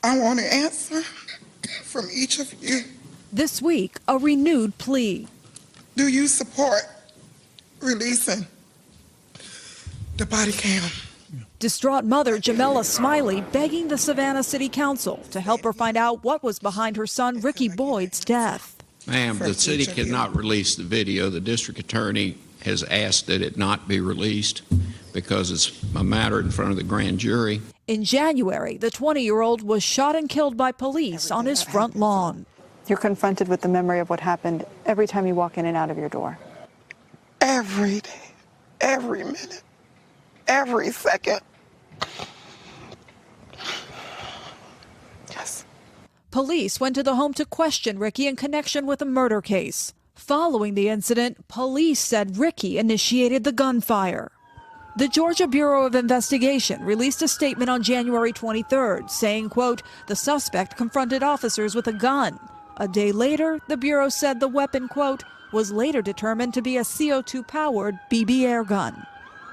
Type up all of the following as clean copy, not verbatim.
I want an answer from each of you. This week, a renewed plea. Do you support releasing the body cam? Distraught mother Jamela Smiley begging the Savannah City Council to help her find out what was behind her son Ricky Boyd's death. Ma'am, the city cannot release the video. The district attorney has asked that it not be released because it's a matter in front of the grand jury. In January, the 20-year-old was shot and killed by police on his front lawn. You're confronted with the memory of what happened every time you walk in and out of your door. Every day, every minute, every second. Yes. Police went to the home to question Ricky in connection with a murder case. Following the incident, police said Ricky initiated the gunfire. The Georgia Bureau of Investigation released a statement on January 23rd saying, quote, the suspect confronted officers with a gun. A day later, the Bureau said the weapon, quote, was later determined to be a CO2-powered BB air gun.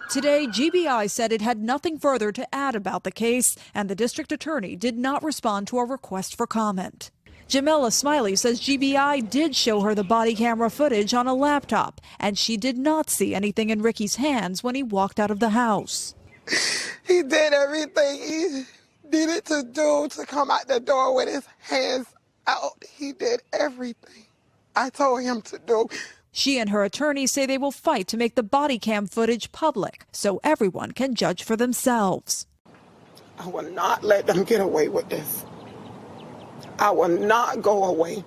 Today, GBI said it had nothing further to add about the case, and the district attorney did not respond to a request for comment. Jamela Smiley says GBI did show her the body camera footage on a laptop, and she did not see anything in Ricky's hands when he walked out of the house. He did everything he needed to do to come out the door with his hands out. He did everything I told him to do. She and her attorney say they will fight to make the body cam footage public so everyone can judge for themselves. I will not let them get away with this. I will not go away.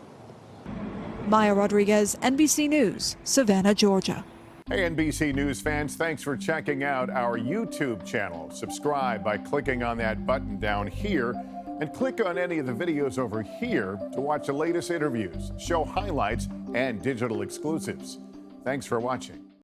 Maya Rodriguez, NBC News, Savannah, Georgia. Hey, NBC News fans, thanks for checking out our YouTube channel. Subscribe by clicking on that button down here and click on any of the videos over here to watch the latest interviews, show highlights, and digital exclusives. Thanks for watching.